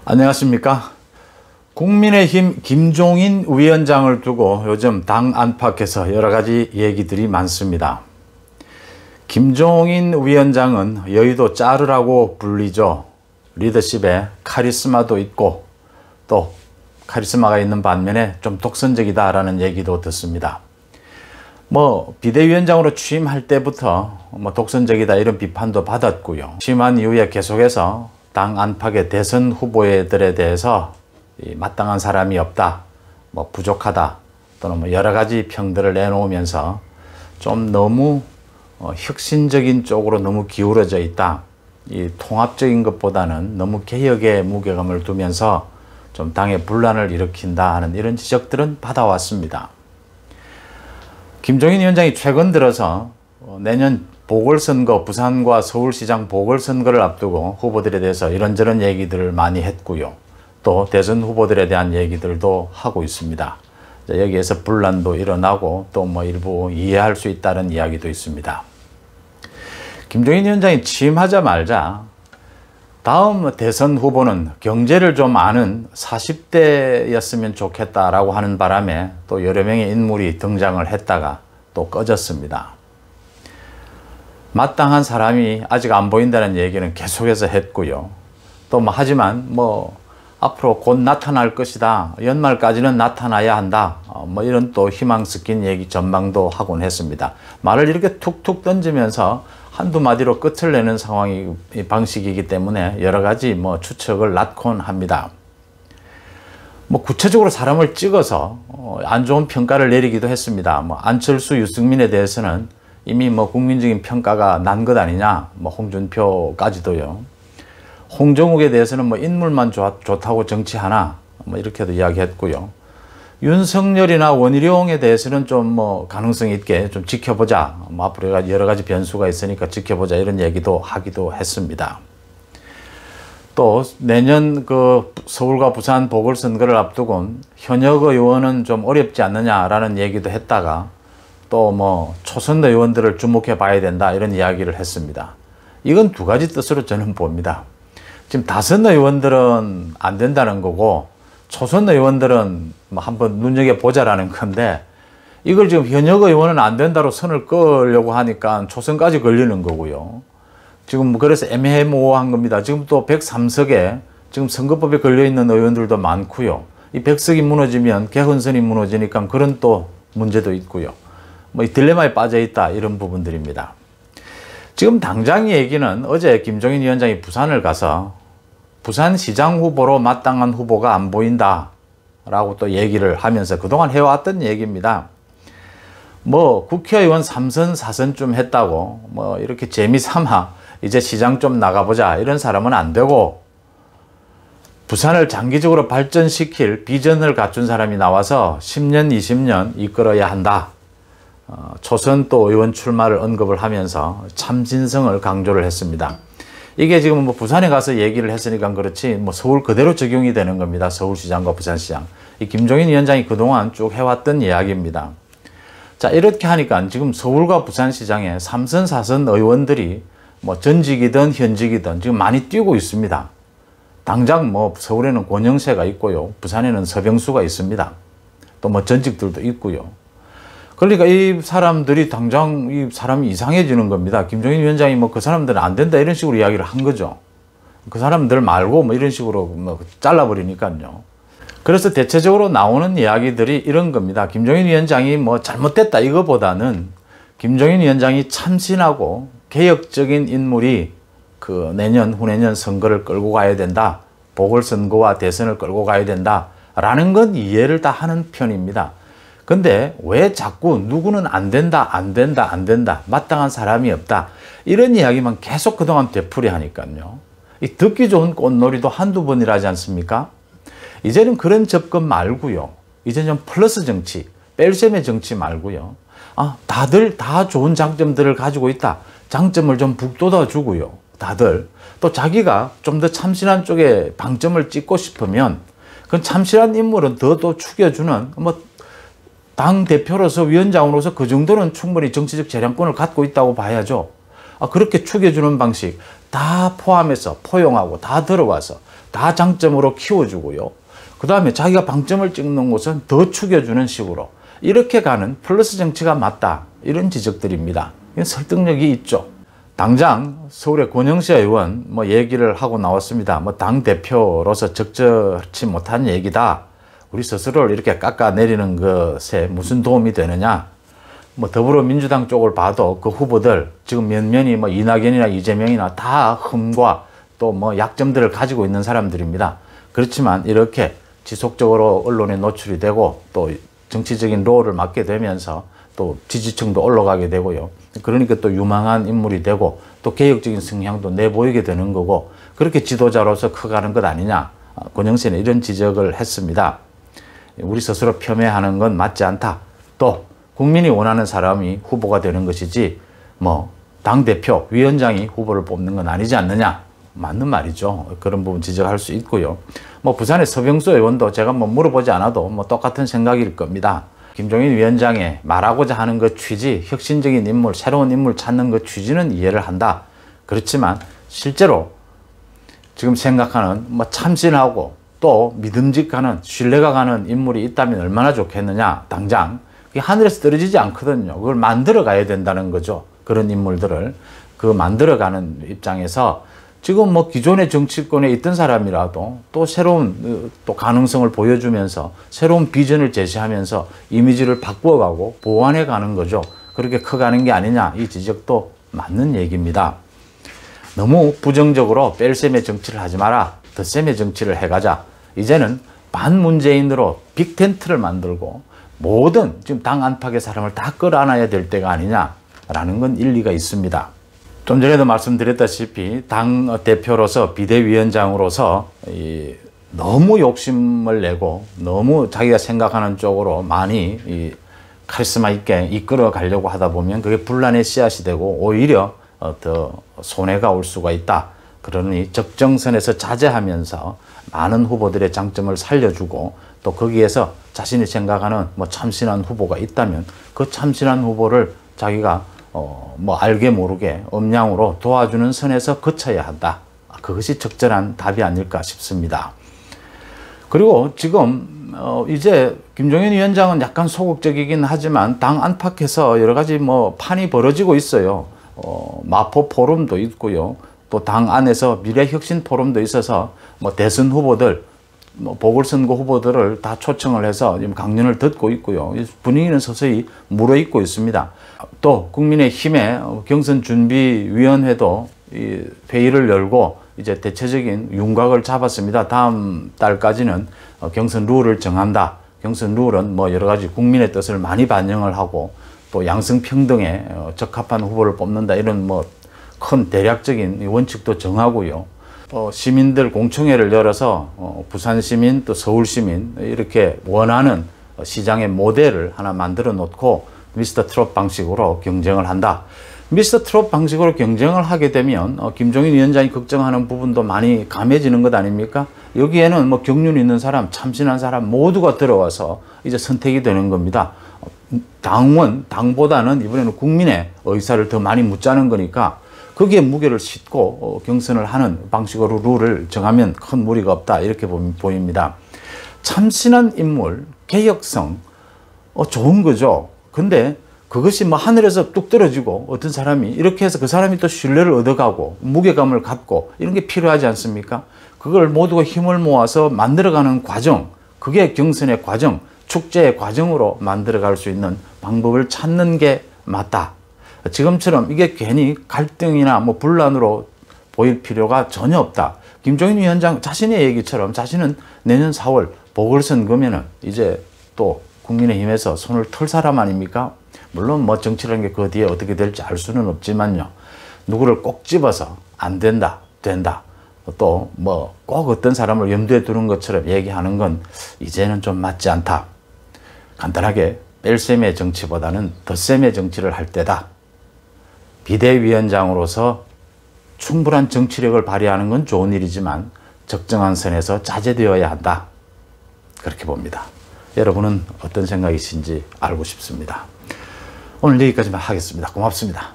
안녕하십니까. 국민의힘 김종인 위원장을 두고 요즘 당 안팎에서 여러가지 얘기들이 많습니다. 김종인 위원장은 여의도 짜르라고 불리죠. 리더십에 카리스마도 있고 또 카리스마가 있는 반면에 좀 독선적이다라는 얘기도 듣습니다. 비대위원장으로 취임할 때부터 독선적이다 이런 비판도 받았고요. 취임한 이후에 계속해서 당 안팎의 대선 후보들에 대해서 마땅한 사람이 없다, 부족하다 또는 여러 가지 평들을 내놓으면서 좀 너무 혁신적인 쪽으로 너무 기울어져 있다. 이 통합적인 것보다는 너무 개혁의 무게감을 두면서 좀 당의 분란을 일으킨다 하는 이런 지적들은 받아왔습니다. 김종인 위원장이 최근 들어서 내년 보궐선거, 부산과 서울시장 보궐선거를 앞두고 후보들에 대해서 이런저런 얘기들을 많이 했고요. 또 대선 후보들에 대한 얘기들도 하고 있습니다. 여기에서 분란도 일어나고 또 일부 이해할 수 있다는 이야기도 있습니다. 김종인 위원장이 취임하자마자 다음 대선 후보는 경제를 좀 아는 40대였으면 좋겠다라고 하는 바람에 또 여러 명의 인물이 등장을 했다가 또 꺼졌습니다. 마땅한 사람이 아직 안 보인다는 얘기는 계속해서 했고요. 또 하지만 앞으로 곧 나타날 것이다. 연말까지는 나타나야 한다. 이런 또 희망 섞인 얘기 전망도 하곤 했습니다. 말을 이렇게 툭툭 던지면서 한두 마디로 끝을 내는 방식이기 때문에 여러 가지 추측을 낳곤 합니다. 구체적으로 사람을 찍어서 안 좋은 평가를 내리기도 했습니다. 안철수, 유승민에 대해서는 이미 국민적인 평가가 난 것 아니냐, 홍준표까지도요. 홍정욱에 대해서는 인물만 좋다고 정치하나, 이렇게도 이야기했고요. 윤석열이나 원희룡에 대해서는 좀 가능성 있게 좀 지켜보자. 앞으로 여러 가지 변수가 있으니까 지켜보자. 이런 얘기도 하기도 했습니다. 또 내년 서울과 부산 보궐선거를 앞두고 현역 의원은 좀 어렵지 않느냐라는 얘기도 했다가 또 초선 의원들을 주목해 봐야 된다 이런 이야기를 했습니다. 이건 두 가지 뜻으로 저는 봅니다. 지금 다선 의원들은 안 된다는 거고 초선 의원들은 한번 눈여겨보자라는 건데 이걸 지금 현역 의원은 안 된다로 선을 끄려고 하니까 초선까지 걸리는 거고요. 지금 그래서 애매모호한 겁니다. 지금 또 103석에 지금 선거법에 걸려있는 의원들도 많고요. 이 100석이 무너지면 개헌선이 무너지니까 그런 또 문제도 있고요. 이 딜레마에 빠져 있다 이런 부분들입니다. 지금 당장 얘기는 어제 김종인 위원장이 부산을 가서 부산시장 후보로 마땅한 후보가 안 보인다 라고 또 얘기를 하면서 그동안 해왔던 얘기입니다. 국회의원 3선 4선쯤 했다고 이렇게 재미삼아 이제 시장 좀 나가보자 이런 사람은 안 되고 부산을 장기적으로 발전시킬 비전을 갖춘 사람이 나와서 10년 20년 이끌어야 한다. 초선 또 의원 출마를 언급을 하면서 참신성을 강조를 했습니다. 이게 지금 부산에 가서 얘기를 했으니까 그렇지 서울 그대로 적용이 되는 겁니다. 서울시장과 부산시장. 이 김종인 위원장이 그동안 쭉 해왔던 이야기입니다. 자, 이렇게 하니까 지금 서울과 부산시장에 3선 4선 의원들이 전직이든 현직이든 지금 많이 뛰고 있습니다. 당장 서울에는 권영세가 있고요. 부산에는 서병수가 있습니다. 또 전직들도 있고요. 그러니까 이 사람들이 당장 이 사람이 이상해지는 겁니다. 김종인 위원장이 그 사람들은 안 된다 이런 식으로 이야기를 한 거죠. 그 사람들 말고 이런 식으로 잘라버리니까요. 그래서 대체적으로 나오는 이야기들이 이런 겁니다. 김종인 위원장이 잘못됐다 이거보다는 김종인 위원장이 참신하고 개혁적인 인물이 내년 후내년 선거를 끌고 가야 된다. 보궐선거와 대선을 끌고 가야 된다. 라는 건 이해를 다 하는 편입니다. 근데 왜 자꾸 누구는 안 된다, 안 된다, 안 된다, 마땅한 사람이 없다 이런 이야기만 계속 그동안 되풀이 하니까요. 이 듣기 좋은 꽃놀이도 한두 번이라지 않습니까? 이제는 그런 접근 말고요. 이제 좀 플러스 정치, 뺄셈의 정치 말고요. 다들 다 좋은 장점들을 가지고 있다. 장점을 좀 북돋아 주고요. 다들 또 자기가 좀 더 참신한 쪽에 방점을 찍고 싶으면 그 참신한 인물은 더 또 죽여주는 당 대표로서 위원장으로서 그 정도는 충분히 정치적 재량권을 갖고 있다고 봐야죠. 그렇게 축여주는 방식, 다 포함해서 포용하고 다 들어와서 다 장점으로 키워주고요. 그 다음에 자기가 방점을 찍는 곳은 더 죽여주는 식으로 이렇게 가는 플러스 정치가 맞다. 이런 지적들입니다. 이건 설득력이 있죠. 당장 서울의 권영세 의원 얘기를 하고 나왔습니다. 당대표로서 적절치 못한 얘기다. 우리 스스로를 이렇게 깎아내리는 것에 무슨 도움이 되느냐. 더불어민주당 쪽을 봐도 그 후보들 지금 면면이 이낙연이나 이재명이나 다 흠과 또 약점들을 가지고 있는 사람들입니다. 그렇지만 이렇게 지속적으로 언론에 노출이 되고 또 정치적인 롤을 맡게 되면서 또 지지층도 올라가게 되고요. 그러니까 또 유망한 인물이 되고 또 개혁적인 성향도 내보이게 되는 거고 그렇게 지도자로서 커가는 것 아니냐. 권영세는 이런 지적을 했습니다. 우리 스스로 폄훼하는 건 맞지 않다. 또 국민이 원하는 사람이 후보가 되는 것이지 당대표, 위원장이 후보를 뽑는 건 아니지 않느냐. 맞는 말이죠. 그런 부분 지적할 수 있고요. 부산의 서병수 의원도 제가 물어보지 않아도 똑같은 생각일 겁니다. 김종인 위원장의 말하고자 하는 그 취지, 혁신적인 인물, 새로운 인물 찾는 그 취지는 이해를 한다. 그렇지만 실제로 지금 생각하는 참신하고 또 믿음직하는 신뢰가 가는 인물이 있다면 얼마나 좋겠느냐. 당장 하늘에서 떨어지지 않거든요. 그걸 만들어 가야 된다는 거죠. 그런 인물들을 만들어가는 입장에서 지금 기존의 정치권에 있던 사람이라도 또 새로운 또 가능성을 보여주면서 새로운 비전을 제시하면서 이미지를 바꾸어가고 보완해 가는 거죠. 그렇게 커가는 게 아니냐. 이 지적도 맞는 얘기입니다. 너무 부정적으로 뺄셈의 정치를 하지 마라. 덧셈의 정치를 해가자. 이제는 반문재인으로 빅텐트를 만들고 모든 지금 당 안팎의 사람을 다 끌어안아야 될 때가 아니냐라는 건 일리가 있습니다. 좀 전에도 말씀드렸다시피 당 대표로서 비대위원장으로서 너무 욕심을 내고 너무 자기가 생각하는 쪽으로 많이 카리스마 있게 이끌어 가려고 하다 보면 그게 분란의 씨앗이 되고 오히려 더 손해가 올 수가 있다. 그러니 적정선에서 자제하면서 많은 후보들의 장점을 살려주고 또 거기에서 자신이 생각하는 참신한 후보가 있다면 그 참신한 후보를 자기가 알게 모르게 음량으로 도와주는 선에서 거쳐야 한다. 그것이 적절한 답이 아닐까 싶습니다. 그리고 지금 이제 김종인 위원장은 약간 소극적이긴 하지만 당 안팎에서 여러 가지 판이 벌어지고 있어요. 마포 포럼도 있고요. 또 당 안에서 미래혁신 포럼도 있어서 대선 후보들, 보궐선거 후보들을 다 초청을 해서 지금 강연을 듣고 있고요. 분위기는 서서히 무르익고 있습니다. 또 국민의힘의 경선준비위원회도 회의를 열고 이제 대체적인 윤곽을 잡았습니다. 다음 달까지는 경선 룰을 정한다. 경선 룰은 여러 가지 국민의 뜻을 많이 반영을 하고 또 양성평등에 적합한 후보를 뽑는다. 이런 큰 대략적인 원칙도 정하고요. 시민들 공청회를 열어서 부산 시민 또 서울 시민 이렇게 원하는 시장의 모델을 하나 만들어 놓고 미스터 트롯 방식으로 경쟁을 한다. 미스터 트롯 방식으로 경쟁을 하게 되면 김종인 위원장이 걱정하는 부분도 많이 감해지는 것 아닙니까? 여기에는 경륜 있는 사람, 참신한 사람 모두가 들어와서 이제 선택이 되는 겁니다. 당보다는 이번에는 국민의 의사를 더 많이 묻자는 거니까 거기에 무게를 싣고 경선을 하는 방식으로 룰을 정하면 큰 무리가 없다. 이렇게 보입니다. 참신한 인물, 개혁성, 좋은 거죠. 근데 그것이 하늘에서 뚝 떨어지고 어떤 사람이 이렇게 해서 그 사람이 또 신뢰를 얻어가고 무게감을 갖고 이런 게 필요하지 않습니까? 그걸 모두가 힘을 모아서 만들어가는 과정, 그게 경선의 과정, 축제의 과정으로 만들어갈 수 있는 방법을 찾는 게 맞다. 지금처럼 이게 괜히 갈등이나 분란으로 보일 필요가 전혀 없다. 김종인 위원장 자신의 얘기처럼 자신은 내년 4월 보궐선거면은 이제 또 국민의힘에서 손을 털 사람 아닙니까? 물론 정치라는 게 그 뒤에 어떻게 될지 알 수는 없지만요. 누구를 꼭 집어서 안 된다, 된다. 또 꼭 어떤 사람을 염두에 두는 것처럼 얘기하는 건 이제는 좀 맞지 않다. 간단하게 뺄셈의 정치보다는 덧셈의 정치를 할 때다. 비대위원장으로서 충분한 정치력을 발휘하는 건 좋은 일이지만 적정한 선에서 자제되어야 한다. 그렇게 봅니다. 여러분은 어떤 생각이신지 알고 싶습니다. 오늘 여기까지만 하겠습니다. 고맙습니다.